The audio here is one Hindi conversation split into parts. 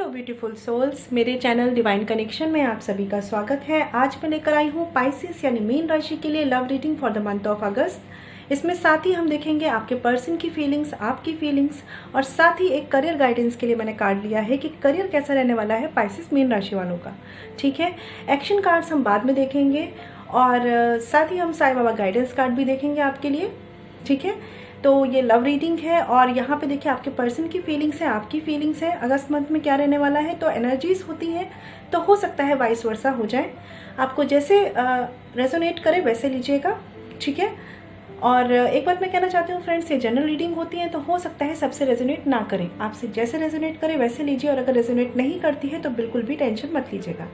हेलो ब्यूटीफुल सोल्स, मेरे चैनल डिवाइन कनेक्शन में आप सभी का स्वागत है। आज मैं लेकर आई हूँ पाइसेस यानी मीन राशि के लिए love reading for the month of अगस्त। इसमें साथ ही हम देखेंगे आपके पर्सन की फीलिंग्स, आपकी फीलिंग्स, और साथ ही एक करियर गाइडेंस के लिए मैंने कार्ड लिया है कि करियर कैसा रहने वाला है पाइसेस मीन राशि वालों का। ठीक है, एक्शन कार्ड्स हम बाद में देखेंगे और साथ ही हम साईं बाबा गाइडेंस कार्ड भी देखेंगे आपके लिए। ठीक है, तो ये लव रीडिंग है और यहाँ पे देखिए आपके पर्सन की फीलिंग्स है, आपकी फीलिंग्स है, अगस्त मंथ में क्या रहने वाला है। तो एनर्जीज होती हैं, तो हो सकता है वाइस वर्सा हो जाए। आपको जैसे रेजोनेट करे वैसे लीजिएगा। ठीक है, और एक बात मैं कहना चाहती हूँ फ्रेंड्स, ये जनरल रीडिंग होती है तो हो सकता है सबसे रेजोनेट ना करे, आपसे जैसे रेजोनेट करे वैसे लीजिए, और अगर रेजोनेट नहीं करती है तो बिल्कुल भी टेंशन मत लीजिएगा।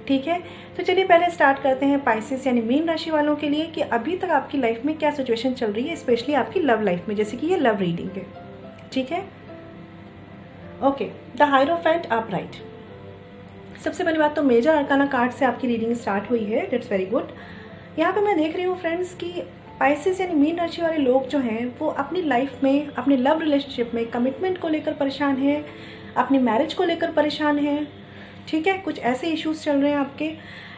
ठीक है, तो चलिए पहले स्टार्ट करते हैं पाइसेस यानी मीन राशि वालों के लिए कि अभी तक आपकी लाइफ में क्या सिचुएशन चल रही है, स्पेशली आपकी लव लाइफ में, जैसे कि ये लव रीडिंग है। ठीक है, ओके, द हायरोफेंट अपराइट। सबसे पहली बात तो मेजर अरकाना कार्ड से आपकी रीडिंग स्टार्ट हुई है, दैट्स वेरी गुड। यहाँ पे मैं देख रही हूँ फ्रेंड्स कि पाइसेस यानी मीन राशि वाले लोग जो हैं वो अपनी लाइफ में, अपने लव रिलेशनशिप में कमिटमेंट को लेकर परेशान हैं, अपनी मैरिज को लेकर परेशान हैं। ठीक है, कुछ ऐसे इश्यूज चल रहे हैं आपके,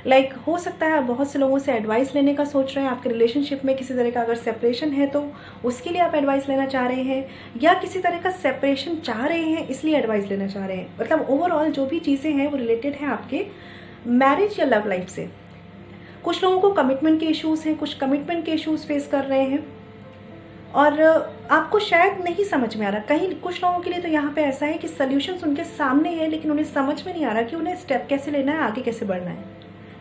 लाइक हो सकता है आप बहुत से लोगों से एडवाइस लेने का सोच रहे हैं। आपके रिलेशनशिप में किसी तरह का अगर सेपरेशन है तो उसके लिए आप एडवाइस लेना चाह रहे हैं, या किसी तरह का सेपरेशन चाह रहे हैं इसलिए एडवाइस लेना चाह रहे हैं। मतलब ओवरऑल जो भी चीज़ें हैं वो रिलेटेड है आपके मैरिज या लव लाइफ से। कुछ लोगों को कमिटमेंट के इश्यूज हैं, कुछ कमिटमेंट के इश्यूज फेस कर रहे हैं और आपको शायद नहीं समझ में आ रहा। कहीं कुछ लोगों के लिए तो यहाँ पे ऐसा है कि सॉल्यूशंस उनके सामने है लेकिन उन्हें समझ में नहीं आ रहा कि उन्हें स्टेप कैसे लेना है, आगे कैसे बढ़ना है।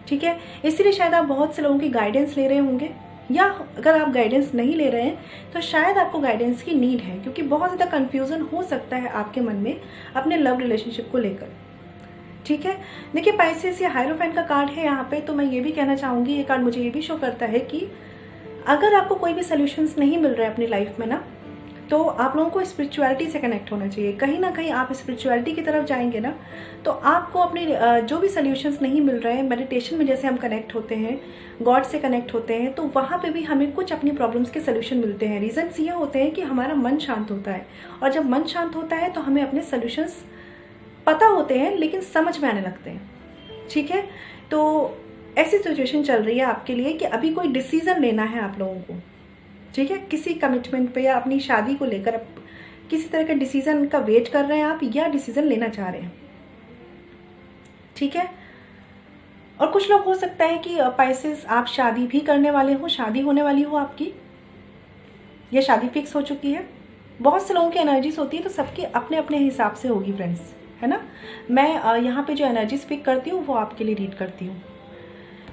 ठीक है, इसीलिए शायद आप बहुत से लोगों की गाइडेंस ले रहे होंगे, या अगर आप गाइडेंस नहीं ले रहे हैं तो शायद आपको गाइडेंस की नीड है, क्योंकि बहुत ज़्यादा कन्फ्यूज़न हो सकता है आपके मन में अपने लव रिलेशनशिप को लेकर। ठीक है, देखिए पाइसेस ये हायरोफेंट का कार्ड है यहाँ पे, तो मैं ये भी कहना चाहूँगी, ये कार्ड मुझे ये भी शो करता है कि अगर आपको कोई भी सॉल्यूशंस नहीं मिल रहे अपनी लाइफ में ना, तो आप लोगों को स्पिरिचुअलिटी से कनेक्ट होना चाहिए। कहीं ना कहीं आप स्पिरिचुअलिटी की तरफ जाएंगे ना, तो आपको अपनी जो भी सॉल्यूशंस नहीं मिल रहे हैं, मेडिटेशन में जैसे हम कनेक्ट होते हैं, गॉड से कनेक्ट होते हैं, तो वहाँ पे भी हमें कुछ अपनी प्रॉब्लम्स के सॉल्यूशन मिलते हैं। रीजंस ये होते हैं कि हमारा मन शांत होता है, और जब मन शांत होता है तो हमें अपने सॉल्यूशंस पता होते हैं लेकिन समझ में आने लगते हैं। ठीक है, तो ऐसी सिचुएशन चल रही है आपके लिए कि अभी कोई डिसीजन लेना है आप लोगों को। ठीक है, किसी कमिटमेंट पे या अपनी शादी को लेकर किसी तरह का डिसीजन का वेट कर रहे हैं आप, या डिसीजन लेना चाह रहे हैं। ठीक है, और कुछ लोग हो सकता है कि पाइसेस आप शादी भी करने वाले हो, शादी होने वाली हो आपकी, या शादी फिक्स हो चुकी है। बहुत से लोगों की एनर्जीज होती है, तो सबकी अपने अपने हिसाब से होगी फ्रेंड्स, है ना। मैं यहाँ पे जो एनर्जीज पिक करती हूँ वो आपके लिए रीड करती हूँ।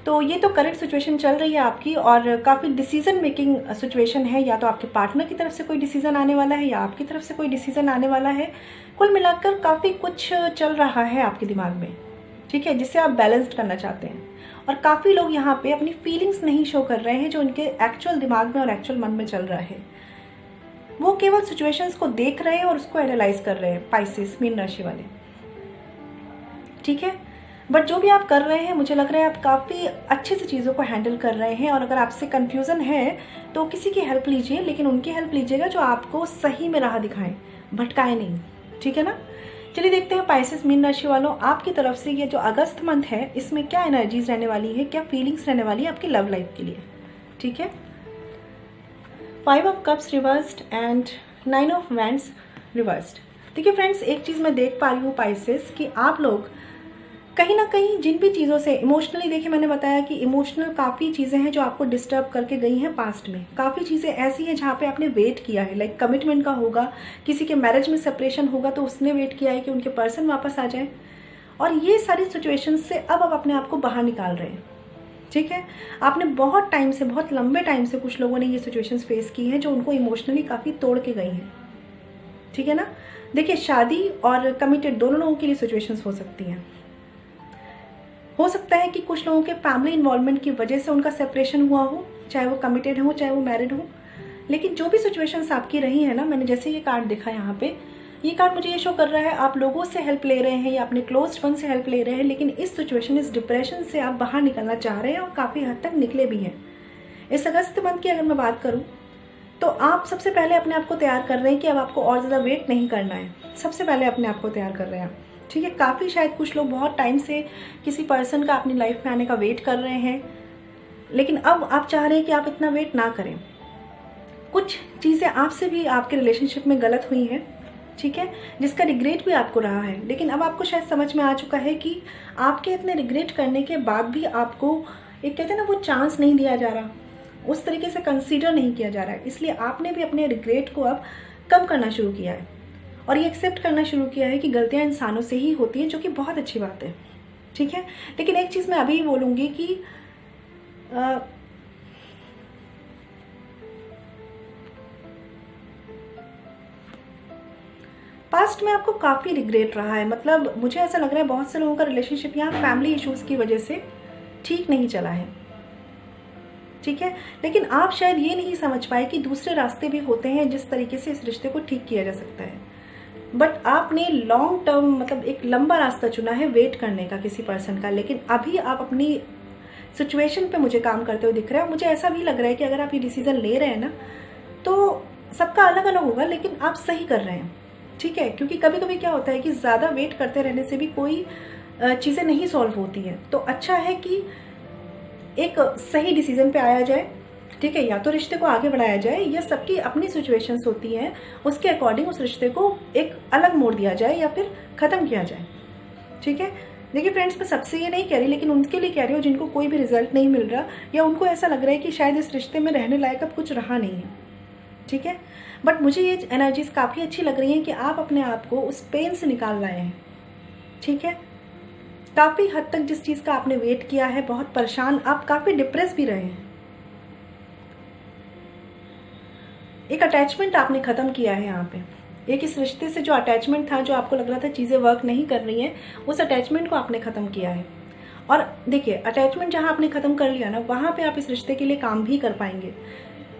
तो ये तो करंट सिचुएशन चल रही है आपकी, और काफ़ी डिसीजन मेकिंग सिचुएशन है। या तो आपके पार्टनर की तरफ से कोई डिसीजन आने वाला है, या आपकी तरफ से कोई डिसीजन आने वाला है। कुल मिलाकर काफ़ी कुछ चल रहा है आपके दिमाग में, ठीक है, जिसे आप बैलेंस्ड करना चाहते हैं। और काफ़ी लोग यहाँ पे अपनी फीलिंग्स नहीं शो कर रहे हैं जो उनके एक्चुअल दिमाग में और एक्चुअल मन में चल रहा है। वो केवल सिचुएशंस को देख रहे हैं और उसको एनालाइज कर रहे हैं, पाइसेस मीन राशि वाले। ठीक है, बट जो भी आप कर रहे हैं, मुझे लग रहा है आप काफ़ी अच्छे से चीज़ों को हैंडल कर रहे हैं। और अगर आपसे कन्फ्यूज़न है तो किसी की हेल्प लीजिए, लेकिन उनकी हेल्प लीजिएगा जो आपको सही में राह दिखाएं, भटकाए नहीं। ठीक है ना, चलिए देखते हैं पाइसेस मीन राशि वालों, आपकी तरफ से ये जो अगस्त मंथ है इसमें क्या एनर्जीज रहने वाली है, क्या फीलिंग्स रहने वाली है आपकी लव लाइफ के लिए। ठीक है, 5 of cups reversed and 9 of wands reversed. देखिए फ्रेंड्स, एक चीज़ मैं देख पा रही हूँ पाइसेस कि आप लोग कहीं ना कहीं जिन भी चीज़ों से इमोशनली, देखिए मैंने बताया कि इमोशनल काफ़ी चीज़ें हैं जो आपको डिस्टर्ब करके गई हैं पास्ट में। काफ़ी चीज़ें ऐसी हैं जहाँ पे आपने वेट किया है, लाइक कमिटमेंट का होगा, किसी के मैरिज में सेपरेशन होगा तो उसने वेट किया है कि उनके पर्सन वापस आ जाए, और ये सारी सिचुएशन से अब आप अपने आप को बाहर निकाल रहे हैं। ठीक है, आपने बहुत टाइम से, बहुत लंबे टाइम से कुछ लोगों ने ये सिचुएशंस फेस की हैं जो उनको इमोशनली काफ़ी तोड़ के गई हैं। ठीक है ना, देखिए शादी और कमिटेड दोनों लोगों के लिए सिचुएशंस हो सकती हैं। हो सकता है कि कुछ लोगों के फैमिली इन्वॉल्वमेंट की वजह से उनका सेपरेशन हुआ हो, चाहे वो कमिटेड हो चाहे वो मैरिड हो। लेकिन जो भी सिचुएशंस आपकी रही है ना, मैंने जैसे ये कार्ड देखा यहाँ पे, ये कार्ड मुझे ये शो कर रहा है आप लोगों से हेल्प ले रहे हैं या अपने क्लोज वन से हेल्प ले रहे हैं, लेकिन इस सिचुएशन, इस डिप्रेशन से आप बाहर निकलना चाह रहे हैं और काफ़ी हद तक निकले भी हैं। इस अगस्त मंथ की अगर मैं बात करूँ तो आप सबसे पहले अपने आप को तैयार कर रहे हैं कि अब आपको और ज़्यादा वेट नहीं करना है। सबसे पहले अपने आप को तैयार कर रहे हैं। ठीक है, काफ़ी शायद कुछ लोग बहुत टाइम से किसी पर्सन का अपनी लाइफ में आने का वेट कर रहे हैं, लेकिन अब आप चाह रहे हैं कि आप इतना वेट ना करें। कुछ चीज़ें आपसे भी आपके रिलेशनशिप में गलत हुई हैं, ठीक है, जिसका रिग्रेट भी आपको रहा है, लेकिन अब आपको शायद समझ में आ चुका है कि आपके इतने रिग्रेट करने के बाद भी आपको एक कहते हैं ना, वो चांस नहीं दिया जा रहा, उस तरीके से कंसीडर नहीं किया जा रहा है। इसलिए आपने भी अपने रिग्रेट को अब कम करना शुरू किया है और ये एक्सेप्ट करना शुरू किया है कि गलतियां इंसानों से ही होती हैं, जो कि बहुत अच्छी बात है, ठीक है। लेकिन एक चीज़ मैं अभी बोलूँगी कि पास्ट में आपको काफ़ी रिग्रेट रहा है, मतलब मुझे ऐसा लग रहा है बहुत से लोगों का रिलेशनशिप यहाँ फैमिली इश्यूज़ की वजह से ठीक नहीं चला है, ठीक है। लेकिन आप शायद ये नहीं समझ पाए कि दूसरे रास्ते भी होते हैं जिस तरीके से इस रिश्ते को ठीक किया जा सकता है। बट आपने लॉन्ग टर्म मतलब एक लंबा रास्ता चुना है वेट करने का किसी पर्सन का, लेकिन अभी आप अपनी सिचुएशन पे मुझे काम करते हुए दिख रहे हैं। मुझे ऐसा भी लग रहा है कि अगर आप ये डिसीजन ले रहे हैं ना, तो सबका अलग अलग होगा, लेकिन आप सही कर रहे हैं, ठीक है। क्योंकि कभी कभी क्या होता है कि ज़्यादा वेट करते रहने से भी कोई चीज़ें नहीं सॉल्व होती हैं। तो अच्छा है कि एक सही डिसीजन पे आया जाए, ठीक है, या तो रिश्ते को आगे बढ़ाया जाए या सबकी अपनी सिचुएशंस होती हैं, उसके अकॉर्डिंग उस रिश्ते को एक अलग मोड़ दिया जाए या फिर ख़त्म किया जाए, ठीक है। देखिए फ्रेंड्स, मैं सबसे ये नहीं कह रही, लेकिन उनके लिए कह रही हूँ जिनको कोई भी रिजल्ट नहीं मिल रहा या उनको ऐसा लग रहा है कि शायद इस रिश्ते में रहने लायक अब कुछ रहा नहीं है, ठीक है। बट मुझे ये एनर्जीज काफ़ी अच्छी लग रही हैं कि आप अपने आप को उस पेन से निकाल लाए हैं, ठीक है। काफ़ी हद तक जिस चीज़ का आपने वेट किया है, बहुत परेशान, आप काफ़ी डिप्रेस भी रहे हैं। एक अटैचमेंट आपने ख़त्म किया है यहाँ पे, एक इस रिश्ते से जो अटैचमेंट था, जो आपको लग रहा था चीज़ें वर्क नहीं कर रही हैं, उस अटैचमेंट को आपने ख़त्म किया है। और देखिए, अटैचमेंट जहाँ आपने ख़त्म कर लिया ना, वहाँ पे आप इस रिश्ते के लिए काम भी कर पाएंगे।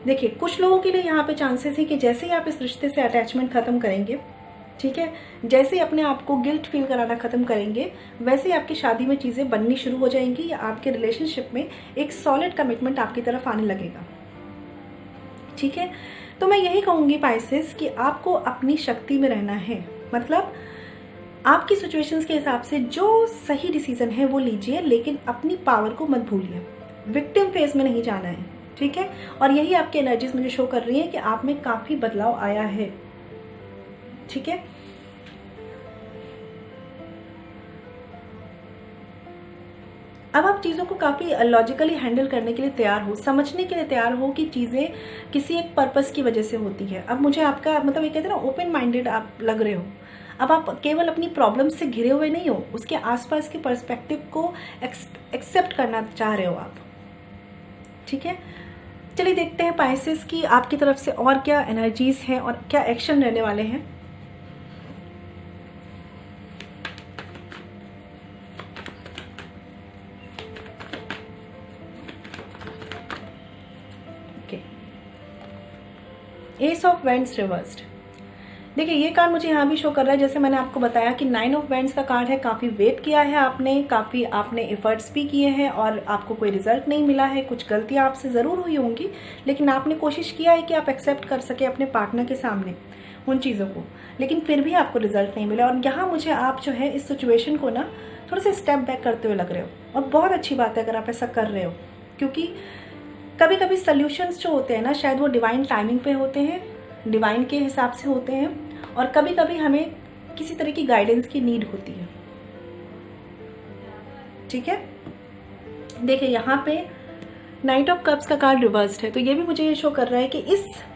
देखिए, कुछ लोगों के लिए यहाँ पे चांसेस है कि जैसे ही आप इस रिश्ते से अटैचमेंट ख़त्म करेंगे, ठीक है, जैसे ही अपने आप को गिल्ट फील कराना ख़त्म करेंगे, वैसे ही आपकी शादी में चीज़ें बननी शुरू हो जाएंगी या आपके रिलेशनशिप में एक सॉलिड कमिटमेंट आपकी तरफ आने लगेगा, ठीक है। तो मैं यही कहूँगी पाइसेस कि आपको अपनी शक्ति में रहना है, मतलब आपकी सिचुएशंस के हिसाब से जो सही डिसीजन है वो लीजिए, लेकिन अपनी पावर को मत भूलिए, विक्टिम फेज में नहीं जाना है, ठीक है। और यही आपकी एनर्जीज मुझे शो कर रही है कि आप में काफ़ी बदलाव आया है, ठीक है। अब आप चीज़ों को काफ़ी लॉजिकली हैंडल करने के लिए तैयार हो, समझने के लिए तैयार हो कि चीज़ें किसी एक पर्पस की वजह से होती है। अब मुझे आपका मतलब ये कहते हैं ना, ओपन माइंडेड आप लग रहे हो। अब आप केवल अपनी प्रॉब्लम से घिरे हुए नहीं हो, उसके आसपास के पर्सपेक्टिव को एक्सेप्ट करना चाह रहे हो आप, ठीक है। चलिए देखते हैं पाइसेस की आपकी तरफ से और क्या एनर्जीज हैं और क्या एक्शन रहने वाले हैं। S of vends reversed. देखिए, ये कार्ड मुझे यहाँ भी शो कर रहा है, जैसे मैंने आपको बताया कि 9 ऑफ वेंड्स का कार्ड है। काफ़ी वेट किया है आपने, काफ़ी आपने एफर्ट्स भी किए हैं और आपको कोई रिजल्ट नहीं मिला है। कुछ गलतियाँ आपसे ज़रूर हुई होंगी, लेकिन आपने कोशिश किया है कि आप एक्सेप्ट कर सके अपने पार्टनर के सामने उन चीज़ों को, लेकिन फिर भी आपको रिजल्ट नहीं मिला। और यहाँ मुझे आप जो है इस सिचुएशन को ना थोड़ा सा स्टेप बैक करते हुए लग रहे हो, और बहुत अच्छी बात है अगर आप ऐसा कर रहे हो, क्योंकि कभी कभी सल्यूशंस जो होते हैं ना, शायद वो डिवाइन टाइमिंग पे होते हैं, डिवाइन के हिसाब से होते हैं, और कभी कभी हमें किसी तरह की गाइडेंस की नीड होती है, ठीक है। देखिए, यहाँ पे नाइट ऑफ कप्स का कार्ड रिवर्स्ड है, तो ये भी मुझे ये शो कर रहा है कि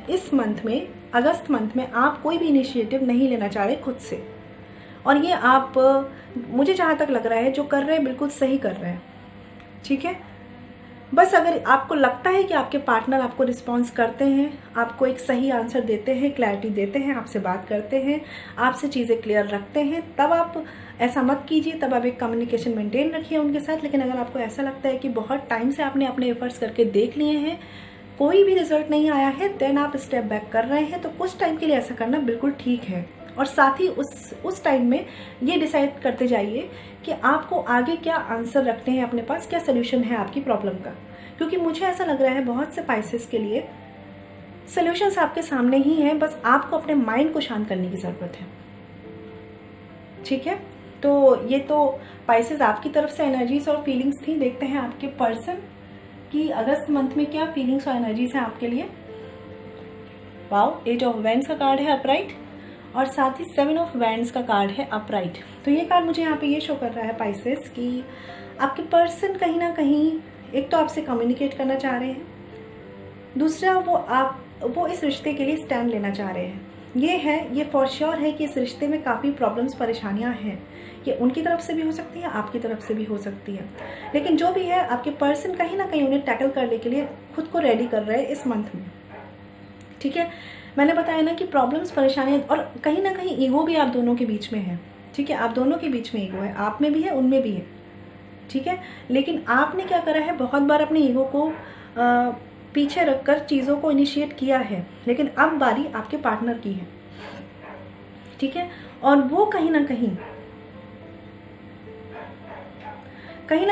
इस मंथ में, अगस्त मंथ में आप कोई भी इनिशिएटिव नहीं लेना चाह रहे खुद से, और ये आप मुझे जहाँ तक लग रहा है जो कर रहे हैं बिल्कुल सही कर रहे हैं, ठीक है। बस अगर आपको लगता है कि आपके पार्टनर आपको रिस्पॉन्स करते हैं, आपको एक सही आंसर देते हैं, क्लैरिटी देते हैं, आपसे बात करते हैं, आपसे चीज़ें क्लियर रखते हैं, तब आप ऐसा मत कीजिए, तब आप एक कम्युनिकेशन मेंटेन रखिए उनके साथ। लेकिन अगर आपको ऐसा लगता है कि बहुत टाइम से आपने अपने एफर्ट्स करके देख लिए हैं, कोई भी रिजल्ट नहीं आया है, देन आप स्टेप बैक कर रहे हैं, तो कुछ टाइम के लिए ऐसा करना बिल्कुल ठीक है। और साथ ही उस टाइम में ये डिसाइड करते जाइए कि आपको आगे क्या आंसर रखते हैं अपने पास, क्या सोल्यूशन है आपकी प्रॉब्लम का, क्योंकि मुझे ऐसा लग रहा है बहुत से पाइसेस के लिए सोल्यूशंस आपके सामने ही हैं, बस आपको अपने माइंड को शांत करने की ज़रूरत है, ठीक है। तो ये तो पाइसेस आपकी तरफ से एनर्जीज और फीलिंग्स थी। देखते हैं आपके पर्सन की अगस्त मंथ में क्या फीलिंग्स और एनर्जीज हैं आपके लिए। वाओ, 8 ऑफ वैंड्स का कार्ड है अपराइट और साथ ही 7 ऑफ वैंड्स का कार्ड है अपराइट। तो ये कार्ड मुझे यहाँ पे ये शो कर रहा है पाइसेस कि आपके पर्सन कहीं ना कहीं एक तो आपसे कम्युनिकेट करना चाह रहे हैं, दूसरा वो इस रिश्ते के लिए स्टैंड लेना चाह रहे हैं। ये फॉर श्योर है कि इस रिश्ते में काफ़ी प्रॉब्लम्स परेशानियां हैं। ये उनकी तरफ से भी हो सकती है, आपकी तरफ से भी हो सकती है, लेकिन जो भी है आपके पर्सन कहीं ना कहीं उन्हें टैकल करने के लिए खुद को रेडी कर रहे हैं इस मंथ में। ठीक है, मैंने बताया ना कि प्रॉब्लम्स परेशानियां और कहीं ना कहीं ईगो भी आप दोनों के बीच में है। ठीक है, आप दोनों के बीच में ईगो है, आप में भी है, उनमें भी है। ठीक है, लेकिन आपने क्या करा है, बहुत बार अपने ईगो को पीछे रखकर चीज़ों को इनिशिएट किया है, लेकिन अब बारी आपके पार्टनर की है। ठीक है, और वो कहीं ना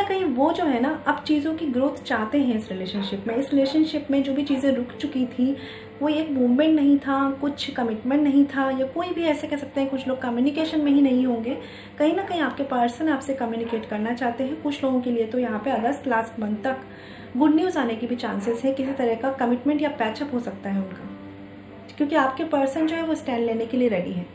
कहीं वो जो है ना अब चीज़ों की ग्रोथ चाहते हैं इस रिलेशनशिप में। इस रिलेशनशिप में जो भी चीज़ें रुक चुकी थी, वो एक मूवमेंट नहीं था, कुछ कमिटमेंट नहीं था, या कोई भी ऐसे कह सकते हैं कुछ लोग कम्युनिकेशन में ही नहीं होंगे। कहीं ना कहीं आपके पर्सन आपसे कम्युनिकेट करना चाहते हैं। कुछ लोगों के लिए तो यहाँ पे अगस्त लास्ट मंथ तक गुड न्यूज़ आने की भी चांसेस है, किसी तरह का कमिटमेंट या पैचअप हो सकता है उनका, क्योंकि आपके पर्सन जो है वो स्टैंड लेने के लिए रेडी है।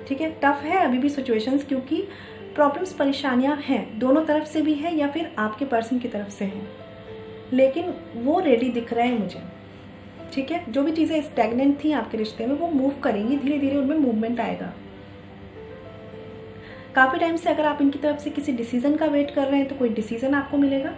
ठीक है, टफ है अभी भी सिचुएशंस, क्योंकि प्रॉब्लम्स परेशानियां हैं, दोनों तरफ से भी है या फिर आपके पर्सन की तरफ से है, लेकिन वो रेडी दिख रहे हैं मुझे। ठीक है, जो भी चीज़ें स्टैग्नेंट थी आपके रिश्ते में वो मूव करेंगी, धीरे धीरे उनमें मूवमेंट आएगा। काफ़ी टाइम से अगर आप इनकी तरफ से किसी डिसीजन का वेट कर रहे हैं तो कोई डिसीजन आपको मिलेगा,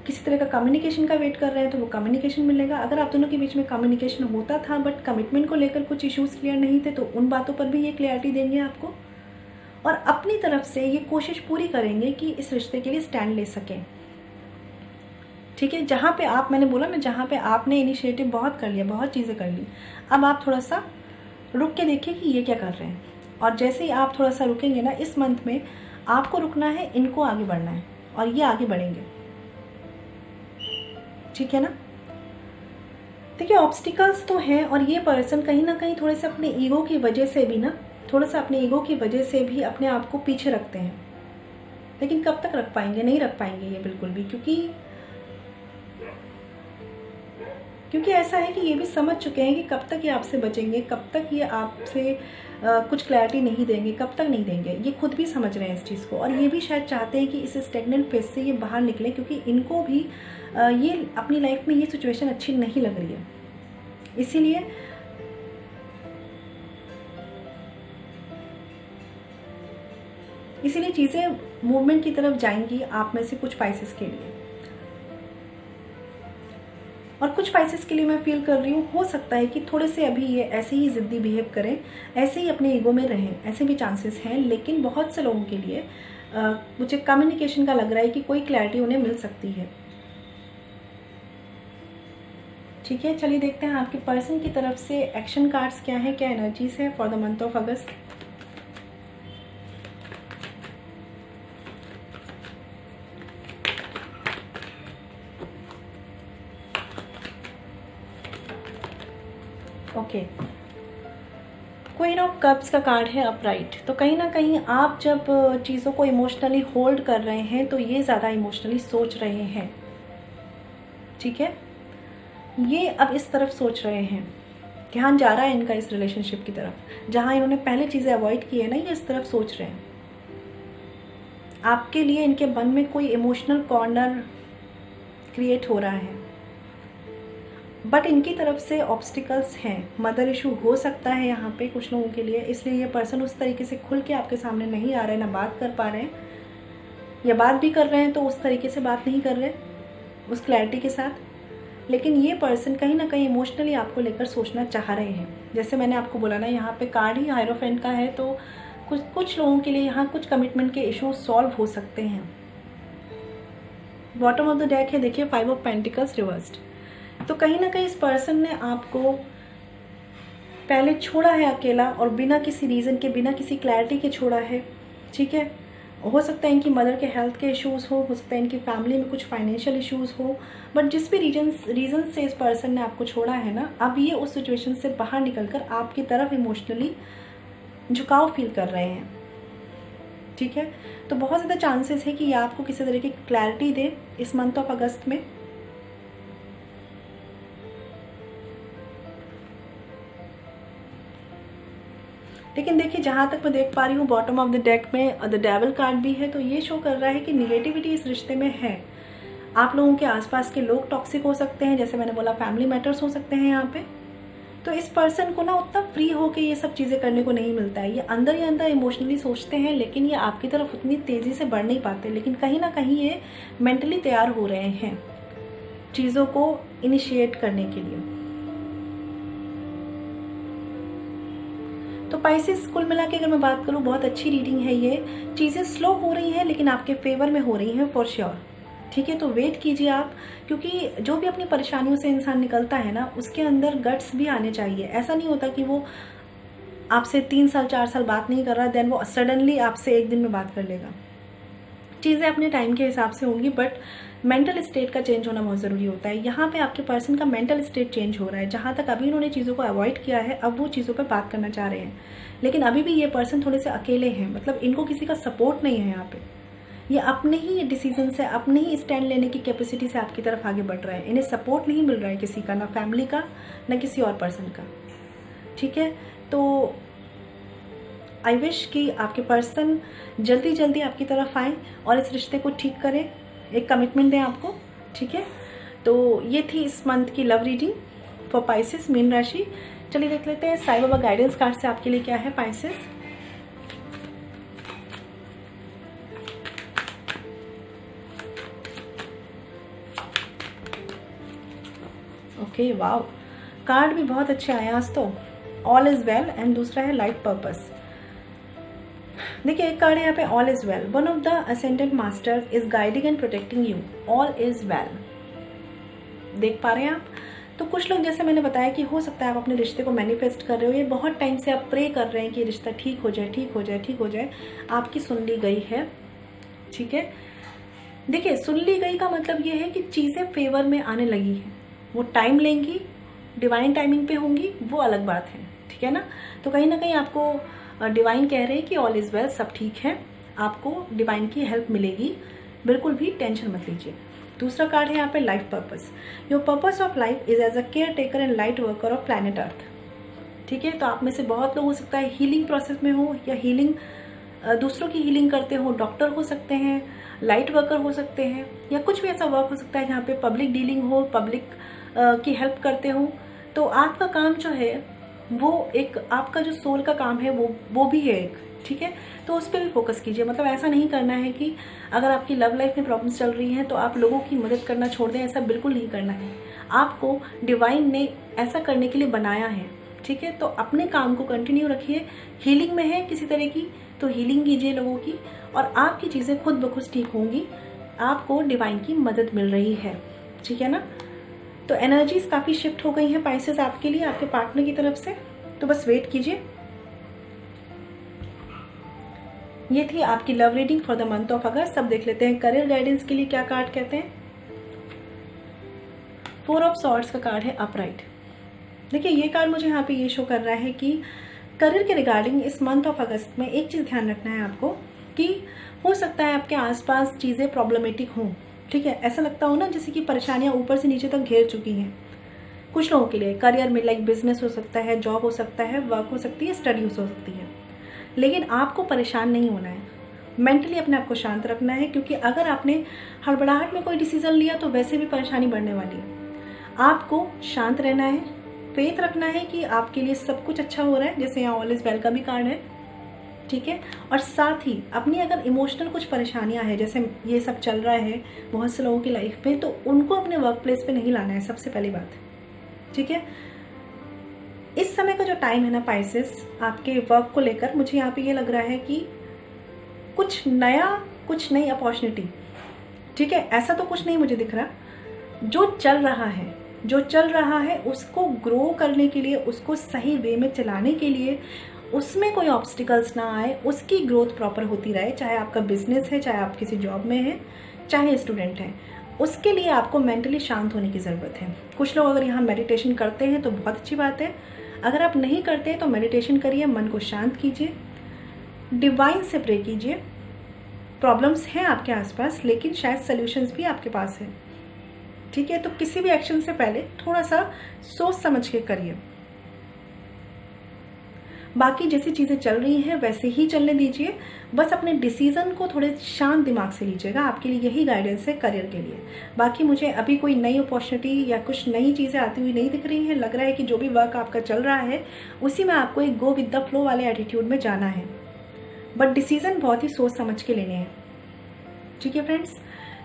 किसी तरह का कम्युनिकेशन का वेट कर रहे हैं तो वो कम्युनिकेशन मिलेगा। अगर आप दोनों के बीच में कम्युनिकेशन होता था बट कमिटमेंट को लेकर कुछ इश्यूज क्लियर नहीं थे, तो उन बातों पर भी ये क्लियरिटी देंगे आपको, और अपनी तरफ से ये कोशिश पूरी करेंगे कि इस रिश्ते के लिए स्टैंड ले सकें। ठीक है, जहाँ पे मैंने बोला ना, जहाँ पे आपने इनिशिएटिव बहुत कर लिया, बहुत चीज़ें कर ली, अब आप थोड़ा सा रुक के देखिए कि ये क्या कर रहे हैं, और जैसे ही आप थोड़ा सा रुकेंगे ना, इस मंथ में आपको रुकना है, इनको आगे बढ़ना है, और ये आगे बढ़ेंगे। ठीक है ना। देखिए, ऑब्स्टिकल्स तो हैं, और ये पर्सन कहीं ना कहीं थोड़े से अपने ईगो की वजह से भी अपने आप को पीछे रखते हैं, लेकिन कब तक रख पाएंगे, नहीं रख पाएंगे ये बिल्कुल भी, क्योंकि ऐसा है कि ये भी समझ चुके हैं कि कब तक ये आपसे बचेंगे, कब तक ये आपसे कुछ क्लैरिटी नहीं देंगे, कब तक नहीं देंगे, ये खुद भी समझ रहे हैं इस चीज़ को, और ये भी शायद चाहते हैं कि इस स्टेगनेंट फेज से ये बाहर निकले, क्योंकि इनको भी ये अपनी लाइफ में ये सिचुएशन अच्छी नहीं लग रही है। इसीलिए चीज़ें मूवमेंट की तरफ जाएंगी आप में से कुछ पाइसेस के लिए, और कुछ पाइसेस के लिए मैं फील कर रही हूँ हो सकता है कि थोड़े से अभी ये ऐसे ही ज़िद्दी बिहेव करें, ऐसे ही अपने ईगो में रहें, ऐसे भी चांसेस हैं। लेकिन बहुत से लोगों के लिए मुझे कम्युनिकेशन का लग रहा है कि कोई क्लैरिटी उन्हें मिल सकती है। ठीक है, चलिए देखते हैं आपके पर्सन की तरफ से एक्शन कार्ड्स क्या है, क्या एनर्जीज है for the month of August. Okay, queen of cups का कार्ड है अपराइट। तो कहीं ना कहीं आप जब चीज़ों को इमोशनली होल्ड कर रहे हैं तो ये ज़्यादा इमोशनली सोच रहे हैं। ठीक है, ये अब इस तरफ सोच रहे हैं, ध्यान जा रहा है इनका इस रिलेशनशिप की तरफ, जहाँ इन्होंने पहले चीज़ें अवॉइड की है ना, ये इस तरफ सोच रहे हैं। आपके लिए इनके मन में कोई इमोशनल कॉर्नर क्रिएट हो रहा है, बट इनकी तरफ से ऑब्स्टिकल्स हैं, मदर इशू हो सकता है यहाँ पे कुछ लोगों के लिए, इसलिए ये पर्सन उस तरीके से खुल के आपके सामने नहीं आ रहे, ना बात कर पा रहे हैं, या बात भी कर रहे हैं तो उस तरीके से बात नहीं कर रहे उस क्लैरिटी के साथ। लेकिन ये पर्सन कहीं ना कहीं इमोशनली आपको लेकर सोचना चाह रहे हैं। जैसे मैंने आपको बोला ना, यहाँ पे कार्ड ही हायरोफेंट का है, तो कुछ लोगों के लिए यहाँ कुछ कमिटमेंट के इशूज सॉल्व हो सकते हैं। बॉटम ऑफ द डेक है, देखिए 5 ऑफ पेंटिकल्स रिवर्स्ड। तो कहीं ना कहीं इस पर्सन ने आपको पहले छोड़ा है अकेला, और बिना किसी रीज़न के, बिना किसी क्लैरिटी के छोड़ा है। ठीक है, हो सकता है इनकी मदर के हेल्थ के इश्यूज़ हो सकता है इनकी फैमिली में कुछ फाइनेंशियल इश्यूज़ हो, बट जिस भी रीजन से इस पर्सन ने आपको छोड़ा है ना, अब ये उस सिचुएशन से बाहर निकलकर आपकी तरफ इमोशनली झुकाव फील कर रहे हैं। ठीक है। तो बहुत ज़्यादा चांसेस है कि ये आपको किसी तरह की क्लैरिटी दे इस मंथ ऑफ अगस्त में। लेकिन देखिए, जहाँ तक मैं देख पा रही हूँ बॉटम ऑफ द डेक में द डेविल कार्ड भी है, तो ये शो कर रहा है कि निगेटिविटी इस रिश्ते में है। आप लोगों के आसपास के लोग टॉक्सिक हो सकते हैं, जैसे मैंने बोला फैमिली मैटर्स हो सकते हैं यहाँ पे। तो इस पर्सन को ना उतना फ्री होके ये सब चीज़ें करने को नहीं मिलता है। ये अंदर ही अंदर इमोशनली सोचते हैं, लेकिन ये आपकी तरफ उतनी तेज़ी से बढ़ नहीं पाते। लेकिन कहीं ना कहीं ये मेंटली तैयार हो रहे हैं चीज़ों को इनिशिएट करने के लिए। तो पाइसेस, कुल मिला के अगर मैं बात करूँ, बहुत अच्छी रीडिंग है ये। चीज़ें स्लो हो रही हैं लेकिन आपके फेवर में हो रही हैं फॉर श्योर। ठीक है, तो वेट कीजिए आप, क्योंकि जो भी अपनी परेशानियों से इंसान निकलता है ना, उसके अंदर गट्स भी आने चाहिए। ऐसा नहीं होता कि वो आपसे 3 साल 4 साल बात नहीं कर रहा, देन वो सडनली आपसे एक दिन में बात कर लेगा। चीज़ें अपने टाइम के हिसाब से होंगी, बट मेंटल स्टेट का चेंज होना बहुत ज़रूरी होता है। यहाँ पे आपके पर्सन का मेंटल स्टेट चेंज हो रहा है। जहाँ तक अभी उन्होंने चीज़ों को अवॉइड किया है, अब वो चीज़ों पे बात करना चाह रहे हैं। लेकिन अभी भी ये पर्सन थोड़े से अकेले हैं, मतलब इनको किसी का सपोर्ट नहीं है यहाँ पे। ये अपने ही डिसीजन से, अपने ही स्टैंड लेने की कैपेसिटी से आपकी तरफ आगे बढ़ रहा है। इन्हें सपोर्ट नहीं मिल रहा है किसी का, ना फैमिली का ना किसी और पर्सन का। ठीक है, तो आई विश कि आपके पर्सन जल्दी जल्दी आपकी तरफ आए और इस रिश्ते को ठीक करें, एक कमिटमेंट दें आपको। ठीक है, तो ये थी इस मंथ की love reading for Pisces, mean राशि। चलिए देख लेते हैं साईं बाबा गाइडेंस कार्ड से आपके लिए क्या है पाइसेस। ओके, वाओ, कार्ड भी बहुत अच्छे आए आज तो। ऑल इज वेल एंड दूसरा है लाइफ पर्पस। देखिए, एक कार्ड है यहाँ पे all is well. One of the ascendant master is guiding and protecting you. All is well, देख पा रहे हैं आप। तो कुछ लोग, जैसे मैंने बताया कि हो सकता है आप अपने रिश्ते को मैनिफेस्ट कर रहे हो, ये बहुत टाइम से आप प्रे कर रहे हैं कि रिश्ता ठीक हो जाए, ठीक हो जाए, ठीक हो जाए। आपकी सुन ली गई है। ठीक है, देखिए, सुन ली गई का मतलब ये है कि चीज़ें फेवर में आने लगी हैं। वो टाइम लेंगी, डिवाइन टाइमिंग पे होंगी, वो अलग बात है। ठीक है ना, तो कहीं ना कहीं आपको डिवाइन कह रहे हैं कि ऑल इज वेल, सब ठीक है, आपको डिवाइन की हेल्प मिलेगी, बिल्कुल भी टेंशन मत लीजिए। दूसरा कार्ड है यहाँ पे life purpose. Your purpose of life is as a care taker and light worker of planet Earth. ठीक है, तो आप में से बहुत लोग हो सकता है हीलिंग प्रोसेस में हो, या हीलिंग दूसरों की हीलिंग करते हो, डॉक्टर हो सकते हैं, लाइट वर्कर हो सकते हैं, या कुछ भी ऐसा वर्क हो सकता है जहाँ पे पब्लिक डीलिंग हो, पब्लिक की हेल्प करते हो। तो आपका काम जो है वो एक, आपका जो सोल का काम है वो भी है एक। ठीक है, तो उस पर भी फोकस कीजिए। मतलब ऐसा नहीं करना है कि अगर आपकी लव लाइफ में प्रॉब्लम्स चल रही हैं तो आप लोगों की मदद करना छोड़ दें, ऐसा बिल्कुल नहीं करना है। आपको डिवाइन ने ऐसा करने के लिए बनाया है। ठीक है, तो अपने काम को कंटिन्यू रखिए। हीलिंग में है किसी तरह की, तो हीलिंग कीजिए लोगों की, और आपकी चीज़ें खुद ब खुद ठीक होंगी। आपको डिवाइन की मदद मिल रही है। ठीक है ना, तो एनर्जीज काफ़ी शिफ्ट हो गई हैं पाइसेस आपके लिए, आपके पार्टनर की तरफ से। तो बस वेट कीजिए। ये थी आपकी love reading for the month of अगस्त। अब देख लेते हैं करियर गाइडेंस के लिए क्या कार्ड कहते हैं। 4 ऑफ सॉर्ड्स का कार्ड है अपराइट। देखिए, ये कार्ड मुझे यहाँ पे ये शो कर रहा है कि करियर के रिगार्डिंग इस मंथ ऑफ अगस्त में एक चीज़ ध्यान रखना है आपको, कि हो सकता है आपके आसपास चीज़ें प्रॉब्लमेटिक हों। ठीक है, ऐसा लगता हो ना जैसे कि परेशानियां ऊपर से नीचे तक घेर चुकी हैं। कुछ लोगों के लिए करियर में लाइक बिजनेस हो सकता है, जॉब हो सकता है, वर्क हो सकती है, स्टडी हो सकती है। लेकिन आपको परेशान नहीं होना है, मेंटली अपने आप को शांत रखना है, क्योंकि अगर आपने हड़बड़ाहट में कोई डिसीजन लिया तो वैसे भी परेशानी बढ़ने वाली है। आपको शांत रहना है, फेथ रखना है कि आपके लिए सब कुछ अच्छा हो रहा है, जैसे यहाँ ऑल इज वेल का भी कार्ड है। ठीक है, और साथ ही अपनी अगर इमोशनल कुछ परेशानियां हैं, जैसे ये सब चल रहा है बहुत से लोगों की लाइफ में, तो उनको अपने वर्क प्लेस पे नहीं लाना है, सबसे पहली बात। ठीक है, इस समय का जो टाइम है ना पाइसेस, आपके वर्क को लेकर मुझे यहाँ पे ये लग रहा है कि कुछ नया, कुछ नई अपॉर्चुनिटी। ठीक है, ऐसा तो कुछ नहीं मुझे दिख रहा। जो चल रहा है उसको ग्रो करने के लिए, उसको सही वे में चलाने के लिए, उसमें कोई ऑब्स्टिकल्स ना आए, उसकी ग्रोथ प्रॉपर होती रहे। चाहे आपका बिजनेस है, चाहे आप किसी जॉब में हैं, चाहे स्टूडेंट हैं, उसके लिए आपको मेंटली शांत होने की ज़रूरत है। कुछ लोग अगर यहाँ मेडिटेशन करते हैं तो बहुत अच्छी बात है। अगर आप नहीं करते तो मेडिटेशन करिए, मन को शांत कीजिए, डिवाइन से प्रे कीजिए, प्रॉब्लम्स हैं आपके आसपास, लेकिन शायद सॉल्यूशंस भी आपके पास है। ठीक है, तो किसी भी एक्शन से पहले थोड़ा सा सोच समझ के करिए। बाकी जैसी चीज़ें चल रही हैं वैसे ही चलने दीजिए, बस अपने डिसीजन को थोड़े शांत दिमाग से लीजिएगा। आपके लिए यही गाइडेंस है करियर के लिए। बाकी मुझे अभी कोई नई अपॉर्चुनिटी या कुछ नई चीज़ें आती हुई नहीं दिख रही हैं। लग रहा है कि जो भी वर्क आपका चल रहा है उसी में आपको एक गो विद द फ्लो वाले एटीट्यूड में जाना है, बट डिसीजन बहुत ही सोच समझ के लेने हैं। ठीक है फ्रेंड्स,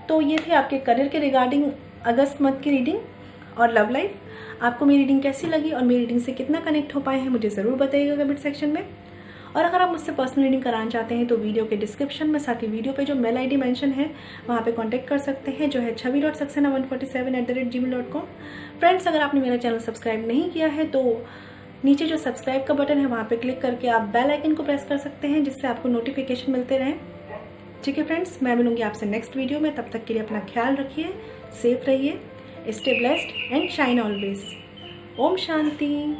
तो ये थे आपके करियर के रिगार्डिंग अगस्त मंथ की रीडिंग और लव लाइफ। आपको मेरी रीडिंग कैसी लगी और मेरी रीडिंग से कितना कनेक्ट हो पाए हैं मुझे ज़रूर बताइएगा कमेंट सेक्शन में। और अगर आप मुझसे पर्सनल रीडिंग कराना चाहते हैं तो वीडियो के डिस्क्रिप्शन में साथ ही वीडियो पे जो मेल आईडी मेंशन है वहाँ पे कांटेक्ट कर सकते हैं, जो है chavi.saxena147@gmail.com। फ्रेंड्स, अगर आपने मेरा चैनल सब्सक्राइब नहीं किया है तो नीचे जो सब्सक्राइब का बटन है वहाँ पे क्लिक करके आप बेल आइकन को प्रेस कर सकते हैं, जिससे आपको नोटिफिकेशन मिलते रहें। ठीक है फ्रेंड्स, मैं मिलूंगी आपसे नेक्स्ट वीडियो में। तब तक के लिए अपना ख्याल रखिए, सेफ रहिए, stay blessed and shine always. ओम शांति।